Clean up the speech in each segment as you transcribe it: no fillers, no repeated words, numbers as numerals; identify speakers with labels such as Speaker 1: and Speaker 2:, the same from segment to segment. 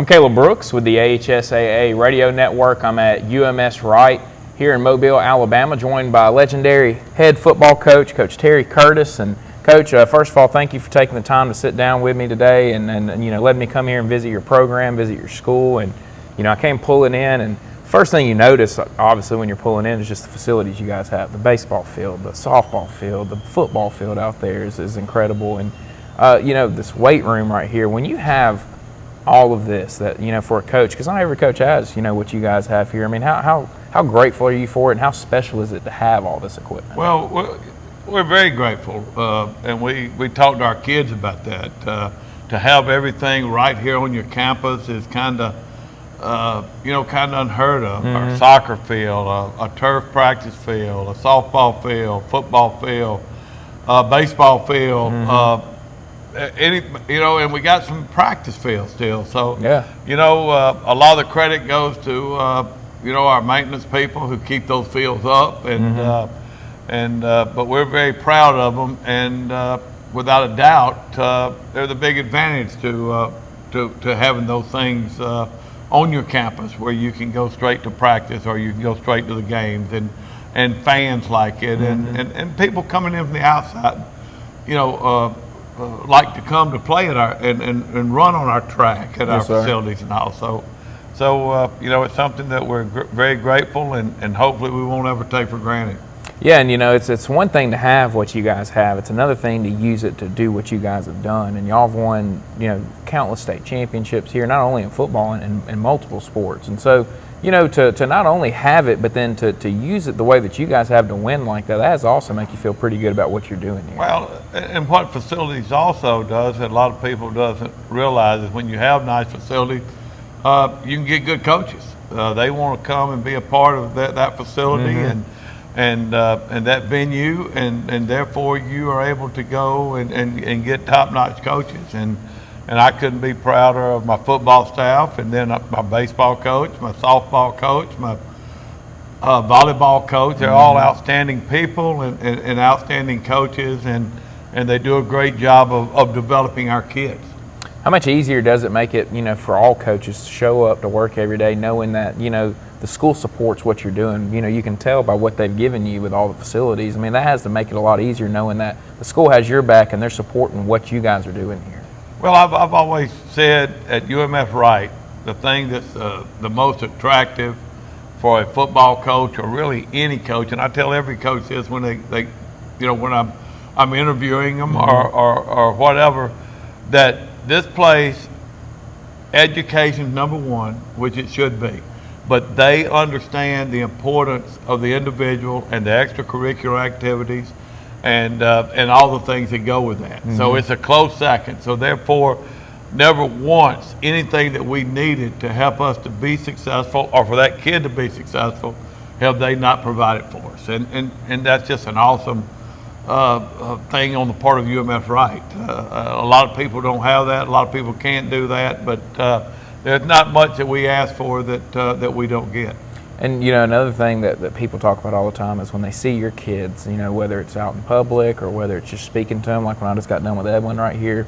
Speaker 1: I'm Caleb Brooks with the AHSAA Radio Network. I'm at UMS-Wright here in Mobile, Alabama, joined by legendary head football coach, Coach Terry Curtis. And Coach, first of all, thank you for taking the time to sit down with me today and letting me come here and visit your program, visit your school. And I came pulling in, and first thing you notice, obviously, when you're pulling in is just the facilities you guys have. The baseball field, the softball field, the football field out there is incredible. And this weight room right here, when you have all of this, that for a coach, because not every coach has what you guys have here. I mean, how grateful are you for it, and how special is it to have all this equipment?
Speaker 2: Well, we're very grateful, and we talk to our kids about that. To have everything right here on your campus is kind of unheard of.
Speaker 1: Mm-hmm.
Speaker 2: Our soccer field, a turf practice field, a softball field, football field, baseball field.
Speaker 1: Mm-hmm.
Speaker 2: And we got some practice fields still. So,
Speaker 1: yeah.
Speaker 2: A lot of the credit goes to, our maintenance people who keep those fields up. And,
Speaker 1: mm-hmm.
Speaker 2: But we're very proud of them. And without a doubt, they're the big advantage to having those things on your campus where you can go straight to practice or you can go straight to the games. And fans like it.
Speaker 1: Mm-hmm.
Speaker 2: And people coming in from the outside, like to come to play at our and run on our track at our facilities and all. So it's something that we're very grateful and hopefully we won't ever take for granted.
Speaker 1: Yeah, and it's one thing to have what you guys have. It's another thing to use it to do what you guys have done. And y'all have won countless state championships here, not only in football and in multiple sports. And so to not only have it, but then to use it the way that you guys have to win like that has also make you feel pretty good about what you're doing here.
Speaker 2: Well, and what facilities also does that a lot of people doesn't realize is when you have nice facilities, you can get good coaches. They want to come and be a part of that facility
Speaker 1: mm-hmm.
Speaker 2: and that venue, and therefore you are able to go and get top-notch coaches. And I couldn't be prouder of my football staff, and then my baseball coach, my softball coach, my volleyball coach. They're all outstanding people and outstanding coaches, and they do a great job of developing our kids.
Speaker 1: How much easier does it make it, for all coaches to show up to work every day knowing that, the school supports what you're doing? You can tell by what they've given you with all the facilities. I mean, that has to make it a lot easier knowing that the school has your back and they're supporting what you guys are doing here.
Speaker 2: Well, I've always said at UMS-Wright, the thing that's the most attractive for a football coach or really any coach, and I tell every coach this when they when I'm interviewing them or whatever, that this place, education's number one, which it should be, but they understand the importance of the individual and the extracurricular activities and all the things that go with that. Mm-hmm. So it's a close second. So therefore, never once anything that we needed to help us to be successful or for that kid to be successful have they not provided for us. And that's just an awesome thing on the part of UMS-Wright. A lot of people don't have that. A lot of people can't do that. But there's not much that we ask for that we don't get.
Speaker 1: And another thing that people talk about all the time is when they see your kids, whether it's out in public or whether it's just speaking to them, like when I just got done with Edwin right here.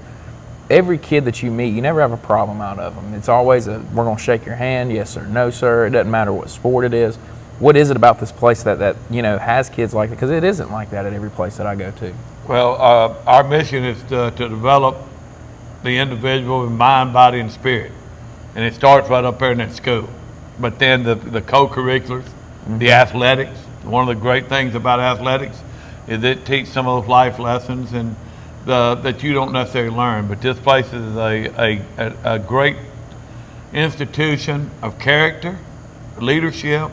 Speaker 1: Every kid that you meet, you never have a problem out of them. It's always we're going to shake your hand, yes sir, no sir. It doesn't matter what sport it is. What is it about this place that has kids like that? Because it isn't like that at every place that I go to.
Speaker 2: Well, our mission is to develop the individual in mind, body, and spirit. And it starts right up there in that school. But then the co-curriculars, mm-hmm. the athletics, one of the great things about athletics is it teaches some of those life lessons and that you don't necessarily learn. But this place is a great institution of character, leadership.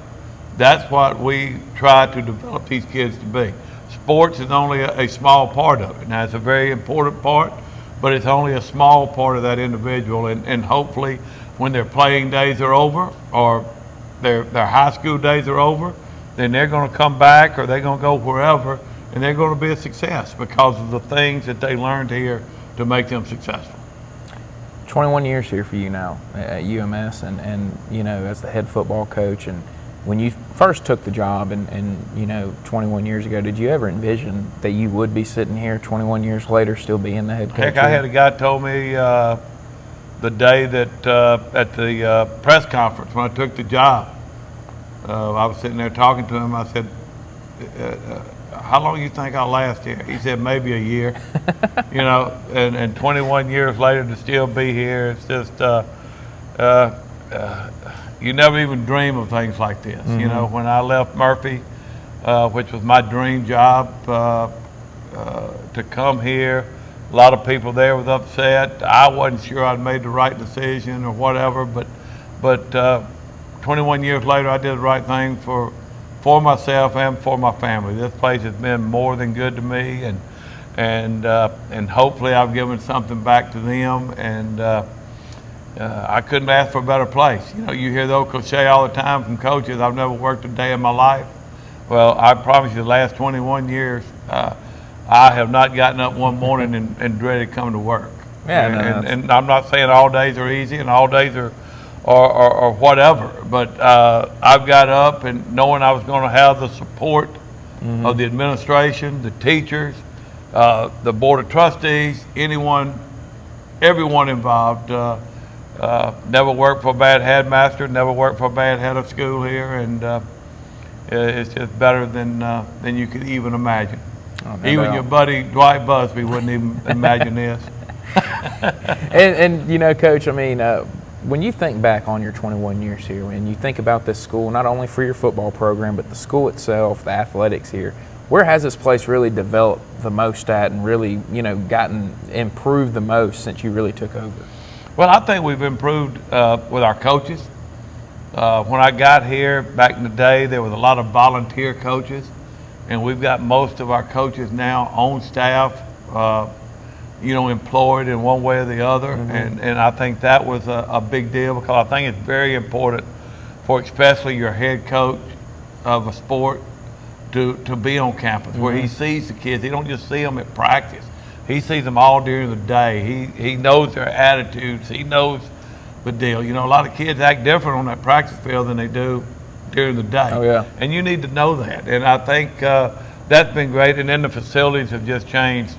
Speaker 2: That's what we try to develop these kids to be. Sports is only a small part of it. Now, it's a very important part, but it's only a small part of that individual. And hopefully, when their playing days are over or their high school days are over, then they're going to come back or they're going to go wherever, and they're going to be a success because of the things that they learned here to make them successful.
Speaker 1: 21 years here for you now at UMS and as the head football coach. And when you first took the job and 21 years ago, did you ever envision that you would be sitting here 21 years later still being the head coach?
Speaker 2: Heck, I had a guy told me the day that at the press conference when I took the job, I was sitting there talking to him. I said, how long do you think I'll last here? He said, maybe a year. You know, and 21 years later to still be here, it's just, you never even dream of things like this. You know, when I left Murphy, which was my dream job, to come here, a lot of people there was upset. I wasn't sure I'd made the right decision or whatever, but 21 years later, I did the right thing for myself and for my family. This place has been more than good to me, and hopefully I've given something back to them. And I couldn't ask for a better place. You know, you hear the old cliche all the time from coaches, I've never worked a day in my life. Well, I promise you, the last 21 years, I have not gotten up one morning and dreaded coming to work.
Speaker 1: Yeah,
Speaker 2: and I'm not saying all days are easy and all days are whatever, but I've got up and knowing I was going to have the support of the administration, the teachers, the board of trustees, everyone involved. Never worked for a bad headmaster, never worked for a bad head of school here, and it's just better than you could even imagine. Oh, even your buddy Dwight Busby wouldn't even imagine this.
Speaker 1: And you know, Coach, I mean, when you think back on your 21 years here, and you think about this school, not only for your football program, but the school itself, the athletics here, where has this place really developed the most at and really, you know, improved the most since you really took over?
Speaker 2: Well, I think we've improved with our coaches. When I got here back in the day, there was a lot of volunteer coaches, and we've got most of our coaches now on staff, you know, employed in one way or the other. And I think that was a big deal, because I think it's very important for especially your head coach of a sport to be on campus where he sees the kids. He don't just see them at practice. He sees them all during the day. He knows their attitudes. He knows the deal. You know, a lot of kids act different on that practice field than they do during the day.
Speaker 1: Oh, yeah.
Speaker 2: And you need to know that. And I think that's been great. And then the facilities have just changed.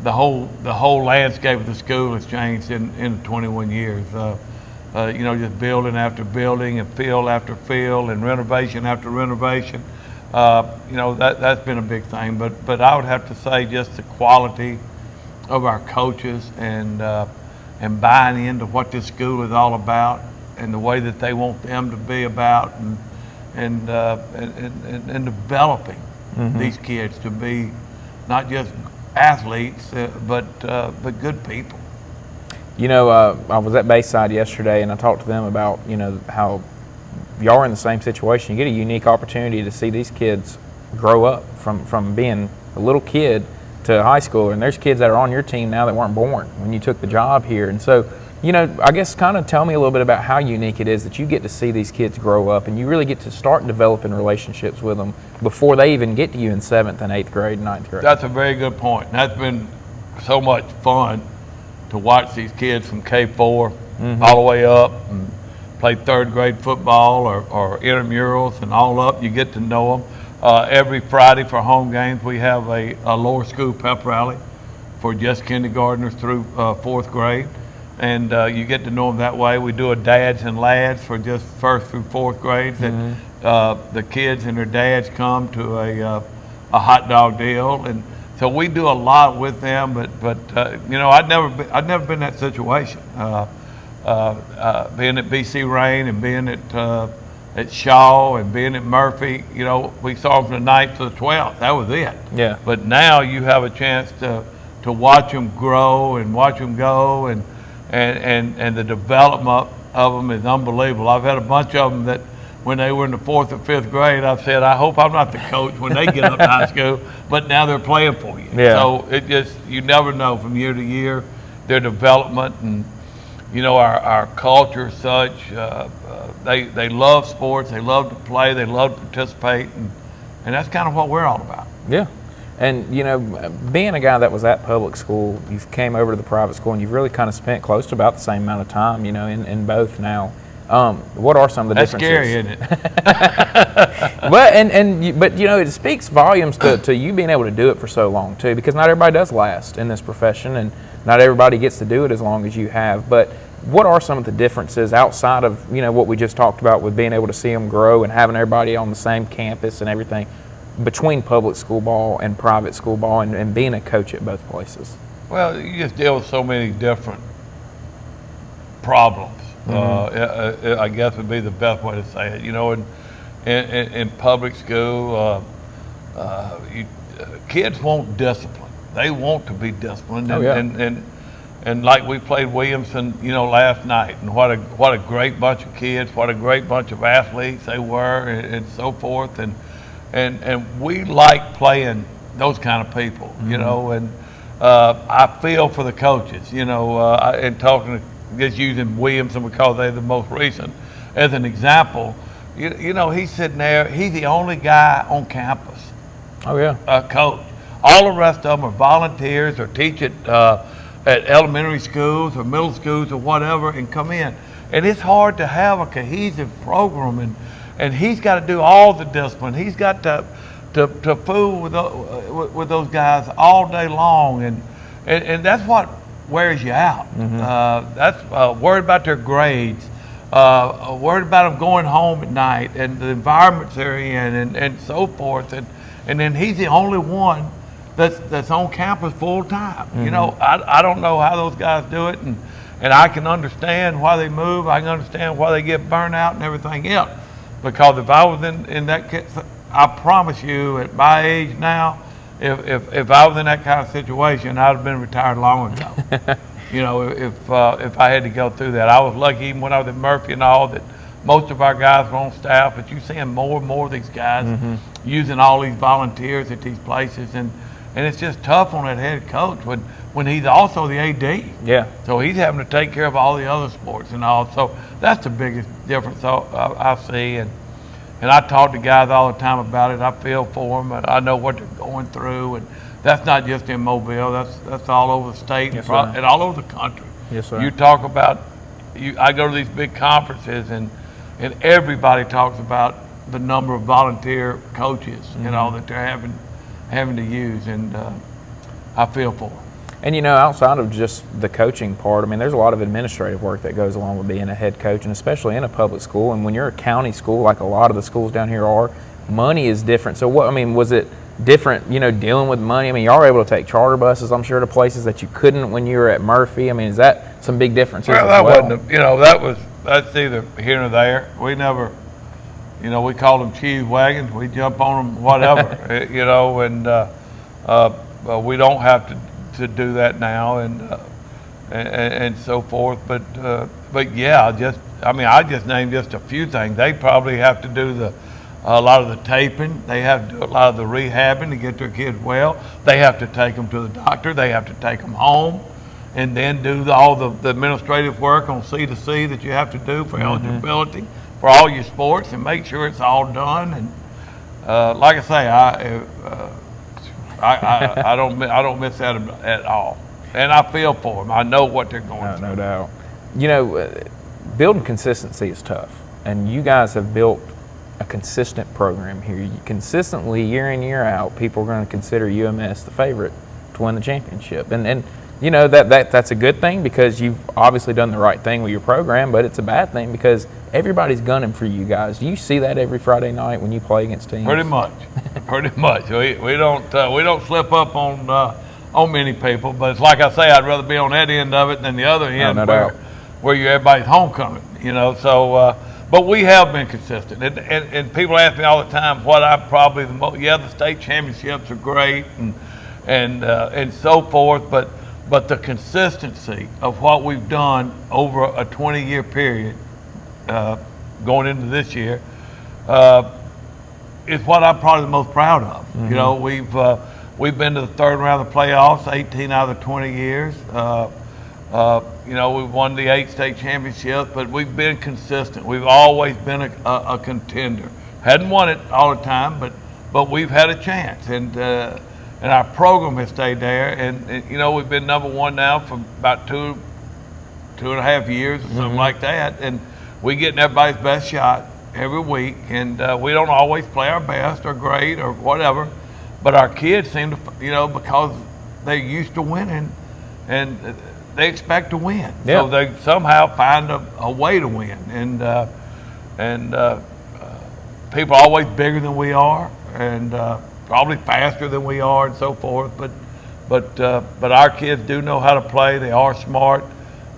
Speaker 2: The whole landscape of the school has changed in 21 years. You know, just building after building and field after field and renovation after renovation. You know, that's been a big thing. But I would have to say just the quality of our coaches and buying into what this school is all about and the way that they want them to be about and developing these kids to be not just athletes, but good people.
Speaker 1: You know, I was at Bayside yesterday, and I talked to them about, you know, how y'all are in the same situation. You get a unique opportunity to see these kids grow up from being a little kid to a high schooler, and there's kids that are on your team now that weren't born when you took the job here. And so, you know, I guess kind of tell me a little bit about how unique it is that you get to see these kids grow up and you really get to start developing relationships with them before they even get to you in 7th and 8th grade and 9th grade.
Speaker 2: That's a very good point. And that's been so much fun to watch these kids from K4 all the way up and play 3rd grade football or intramurals and all up. You get to know them. Every Friday for home games, we have a lower school pep rally for just kindergartners through 4th grade. And you get to know them that way. We do a dads and lads for just 1st through 4th grades. The kids and their dads come to a hot dog deal, and so we do a lot with them. But you know, I'd never been in that situation. Being at BC Rain and being at Shaw and being at Murphy, you know, we saw them from the 9th to the 12th. That was it.
Speaker 1: Yeah.
Speaker 2: But now you have a chance to watch them grow and watch them go, and the development of them is unbelievable. I've had a bunch of them that when they were in the 4th or 5th grade, I've said, I hope I'm not the coach when they get up to high school, but now they're playing for you.
Speaker 1: Yeah.
Speaker 2: So it just, you never know from year to year, their development. And, you know, our culture is such, they love sports, they love to play, they love to participate, and that's kind of what we're all about.
Speaker 1: Yeah. And, you know, being a guy that was at public school, you came over to the private school, and you've really kind of spent close to about the same amount of time, you know, in both now. What are some of the
Speaker 2: That's
Speaker 1: differences?
Speaker 2: That's scary, isn't it?
Speaker 1: Well, but, you know, it speaks volumes to you being able to do it for so long, too, because not everybody does last in this profession. And not everybody gets to do it as long as you have. But what are some of the differences outside of, what we just talked about with being able to see them grow and having everybody on the same campus and everything, between public school ball and private school ball and being a coach at both places?
Speaker 2: Well, you just deal with so many different problems. I guess would be the best way to say it. In public school, kids want discipline. They want to be disciplined. And like we played Williamson, last night, and what a great bunch of kids, what a great bunch of athletes they were, and so forth. And we like playing those kind of people, and I feel for the coaches, and talking to, just using Williamson because they're the most recent as an example. He's sitting there, he's the only guy on campus.
Speaker 1: Oh yeah.
Speaker 2: A coach. All the rest of them are volunteers or teach at elementary schools or middle schools or whatever and come in. And it's hard to have a cohesive program, and he's got to do all the discipline. He's got to fool with those guys all day long, and that's what wears you out. That's worried about their grades, worried about them going home at night and the environments they're in and so forth. And then he's the only one that's on campus full time. I don't know how those guys do it, and I can understand why they move. I can understand why they get burnt out and everything else. Because if I was in that case, I promise you, at my age now, if I was in that kind of situation, I'd have been retired long ago. If I had to go through that. I was lucky even when I was at Murphy and all that most of our guys were on staff, but you're seeing more and more of these guys using all these volunteers at these places, and it's just tough on that head coach when he's also the AD.
Speaker 1: Yeah.
Speaker 2: So he's having to take care of all the other sports and all. So that's the biggest difference I see. And I talk to guys all the time about it. I feel for them, and I know what they're going through. And that's not just in Mobile. That's all over the state and all over the country.
Speaker 1: Yes, sir.
Speaker 2: You talk about, I go to these big conferences, and everybody talks about the number of volunteer coaches, that they're having to use, and I feel for them.
Speaker 1: And outside of just the coaching part, there's a lot of administrative work that goes along with being a head coach, and especially in a public school. And when you're a county school, like a lot of the schools down here are, money is different. So was it different, dealing with money? Y'all were able to take charter buses, I'm sure, to places that you couldn't when you were at Murphy. Is that some big differences?
Speaker 2: Well, that wasn't, that's either here or there. We never, we called them cheese wagons. We jump on them, whatever, and we don't have to do that now, and so forth. But yeah, I just named just a few things. They probably have to do a lot of the taping. They have to do a lot of the rehabbing to get their kids well. They have to take them to the doctor. They have to take them home, and then do all the administrative work on C2C that you have to do for eligibility for all your sports, and make sure it's all done. And like I say, I don't miss that at all, and I feel for them. I know what they're going through.
Speaker 1: No doubt. Building consistency is tough, and you guys have built a consistent program here. Consistently, year in, year out, people are going to consider UMS the favorite to win the championship, and that's a good thing because you've obviously done the right thing with your program, but it's a bad thing because everybody's gunning for you guys. Do you see that every Friday night when you play against teams?
Speaker 2: Pretty much. We don't slip up on many people, but it's like I say, I'd rather be on that end of it than the other end where you're everybody's homecoming. So but we have been consistent, and people ask me all the time what I'm probably the most. Yeah, the state championships are great and so forth, but the consistency of what we've done over a 20-year period, going into this year, is what I'm probably the most proud of. We've been to the third round of the playoffs 18 out of the 20 years. We've won the 8 state championships, but we've been consistent. We've always been a contender. Hadn't won it all the time, but we've had a chance, and our program has stayed there. And we've been number one now for about two and a half years or something like that, and we getting everybody's best shot every week. And we don't always play our best or great or whatever, but our kids seem to, because they're used to winning, they expect to win.
Speaker 1: Yeah.
Speaker 2: So they somehow find a way to win, and people are always bigger than we are, and probably faster than we are, and so forth. But our kids do know how to play. They are smart.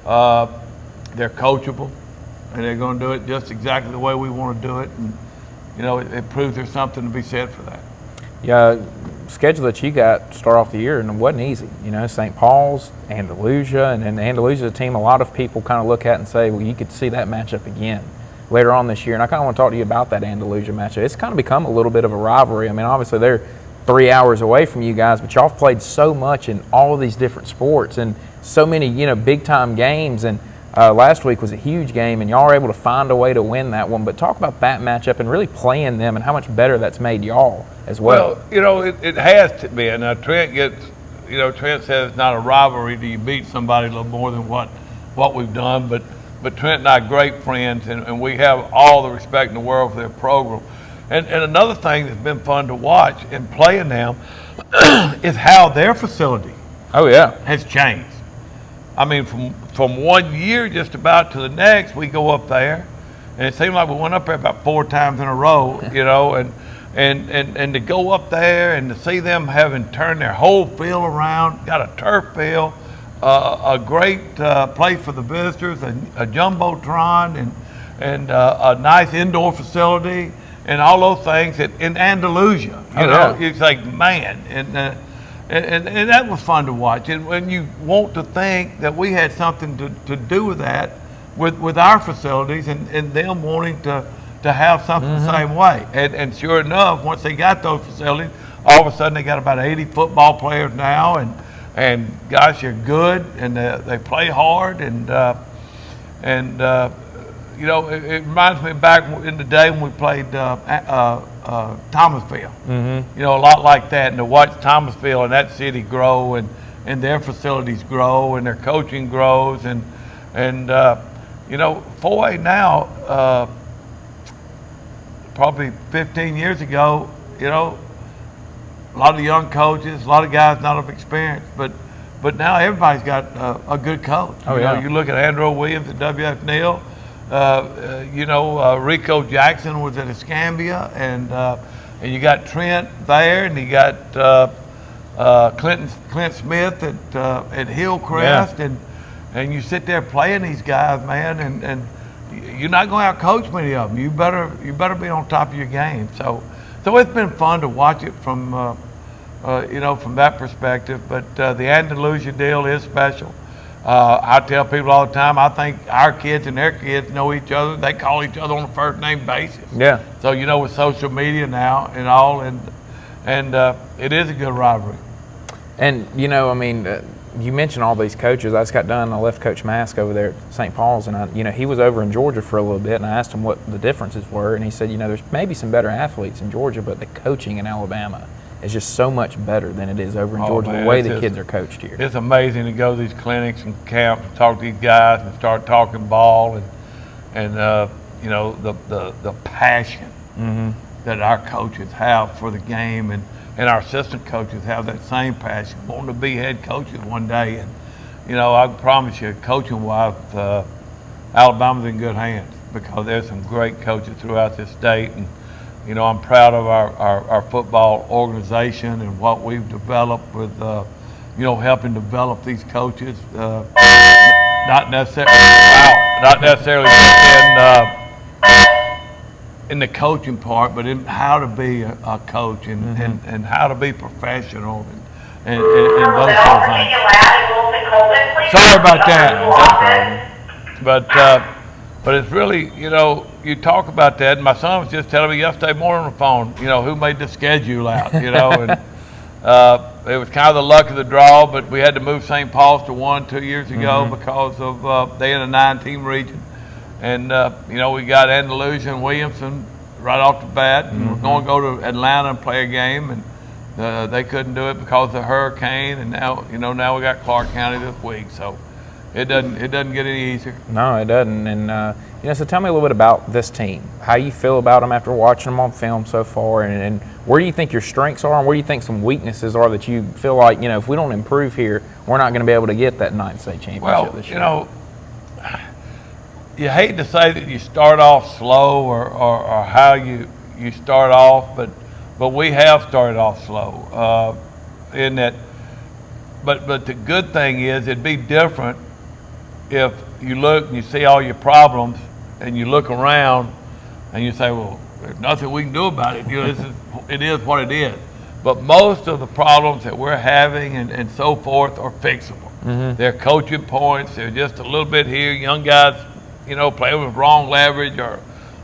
Speaker 2: They're coachable, and they're going to do it just exactly the way we want to do it. And it proves there's something to be said for that.
Speaker 1: Yeah, schedule that you got to start off the year, and it wasn't easy. St. Paul's, Andalusia, and Andalusia, a team a lot of people kind of look at and say, well, you could see that matchup again later on this year. And I kind of want to talk to you about that Andalusia matchup. It's kind of become a little bit of a rivalry. I mean, obviously they're 3 hours away from you guys, but y'all have played so much in all of these different sports and so many, big time games. And last week was a huge game, and y'all were able to find a way to win that one. But talk about that matchup and really playing them and how much better that's made y'all as well.
Speaker 2: Well, it has to be. And Trent Trent says it's not a rivalry. Do you beat somebody a little more than what we've done? But Trent and I are great friends, and we have all the respect in the world for their program. And another thing that's been fun to watch in playing them is how their facility has changed. I mean, from 1 year just about to the next, we go up there, and it seemed like we went up there about 4 times in a row, and to go up there and to see them having turned their whole field around, got a turf field, a great place for the visitors, a jumbotron, and a nice indoor facility, and all those things in Andalusia. It's like, man, and that was fun to watch. And when you want to think that we had something to do with that, with our facilities, and them wanting to have something the same way. And sure enough, once they got those facilities, all of a sudden they got about 80 football players now, and gosh, they're good, and they play hard, and it reminds me back in the day when we played Thomasville. A lot like that, and to watch Thomasville and that city grow, and their facilities grow, and their coaching grows, and 4A now, probably 15 years ago, a lot of young coaches, a lot of guys not of experience, but now everybody's got a good coach. You look at Andrew Williams at W.F. Neal, Rico Jackson was at Escambia, and you got Trent there, and you got Clint Smith at Hillcrest, and you sit there playing these guys, man, and you're not going to out coach many of them. You better be on top of your game. So it's been fun to watch it from that perspective. But the Andalusia deal is special. I tell people all the time, I think our kids and their kids know each other. They call each other on a first name basis. Yeah. So with social media now and all, and it is a good rivalry. And
Speaker 1: you mentioned all these coaches. I just got done. I left Coach Mask over there at St. Paul's, and he was over in Georgia for a little bit, and I asked him what the differences were, and he said, there's maybe some better athletes in Georgia, but the coaching in Alabama is just so much better than it is over in Georgia. Man, the way the kids are coached here.
Speaker 2: It's amazing to go to these clinics and camps and talk to these guys and start talking ball, and the passion that our coaches have for the game, and our assistant coaches have that same passion, wanting to be head coaches one day. And I promise you, coaching-wise, Alabama's in good hands, because there's some great coaches throughout this state, and I'm proud of our football organization and what we've developed with helping develop these coaches. Not necessarily just in the coaching part, but in how to be a coach, and how to be professional, and those sort of things. Sorry about that. But it's really, you talk about that, and my son was just telling me yesterday morning on the phone, who made the schedule out, and it was kind of the luck of the draw, but we had to move St. Paul's to 1 2 years ago because of they in a 9-team region. And, we got Andalusia and Williamson right off the bat, and we're going to go to Atlanta and play a game, and they couldn't do it because of the hurricane, and now we got Clark County this week, so it doesn't get any easier.
Speaker 1: No, it doesn't. And So tell me a little bit about this team. How you feel about them after watching them on film so far, and where do you think your strengths are, and where do you think some weaknesses are that you feel like, if we don't improve here, we're not going to be able to get that 9th state championship this year?
Speaker 2: You hate to say that you start off slow or how you start off, but we have started off slow in that. But the good thing is it'd be different if you look and you see all your problems and you look around and you say, well, there's nothing we can do about it. It is what it is. But most of the problems that we're having and so forth are fixable. Mm-hmm. They're coaching points. They're just a little bit here. Young guys, playing with wrong leverage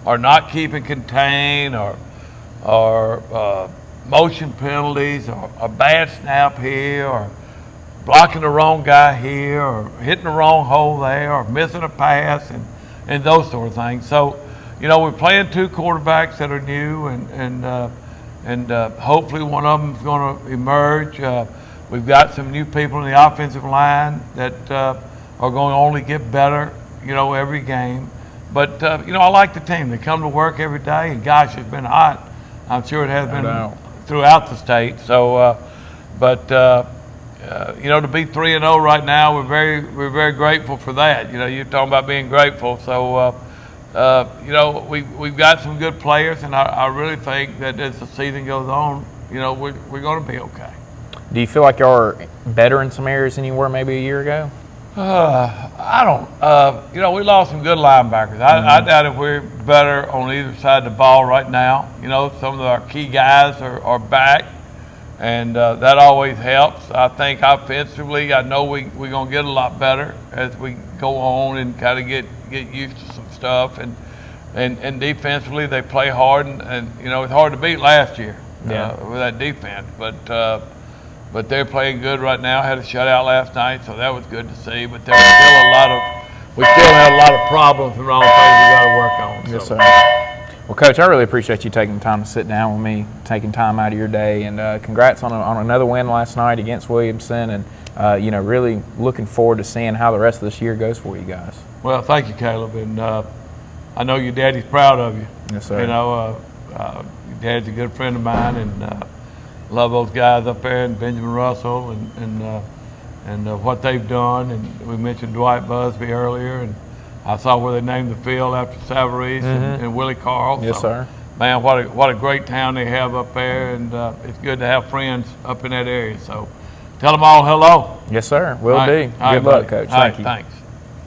Speaker 2: or not keeping contained or motion penalties or a bad snap here or blocking the wrong guy here or hitting the wrong hole there or missing a pass and those sort of things. So, we're playing 2 quarterbacks that are new and hopefully one of them is going to emerge. We've got some new people in the offensive line that are going to only get better, every game. But, I like the team. They come to work every day, and gosh, it's been hot. I'm sure it has been throughout the state. So, to be 3-0 right now, we're very grateful for that. You're talking about being grateful. So, we've got some good players, and I really think that as the season goes on, we're going to be okay.
Speaker 1: Do you feel like you're better in some areas than you were maybe a year ago?
Speaker 2: I don't. We lost some good linebackers. I doubt if we're better on either side of the ball right now. Some of our key guys are back, and that always helps. I think offensively, I know we're going to get a lot better as we go on and kind of get used to some stuff. And defensively, they play hard, and it's hard to beat last year with that defense. But they're playing good right now. Had a shutout last night, so that was good to see. But there's still we still have a lot of problems and wrong things we got to work on.
Speaker 1: Yes, sir. Well, Coach, I really appreciate you taking the time to sit down with me, taking time out of your day, and congrats on another win last night against Williamson, and really looking forward to seeing how the rest of this year goes for you guys.
Speaker 2: Well, thank you, Caleb, and I know your daddy's proud of you.
Speaker 1: Yes, sir.
Speaker 2: Your dad's a good friend of mine, and love those guys up there, and Benjamin Russell, and what they've done. And we mentioned Dwight Busby earlier, and I saw where they named the field after Savarese and Willie Carl.
Speaker 1: Yes, sir.
Speaker 2: Man, what a great town they have up there, and it's good to have friends up in that area. So tell them all hello.
Speaker 1: Yes, sir. Will do.
Speaker 2: All right,
Speaker 1: Good luck,
Speaker 2: buddy.
Speaker 1: Coach.
Speaker 2: All right,
Speaker 1: Thank you.
Speaker 2: Thanks.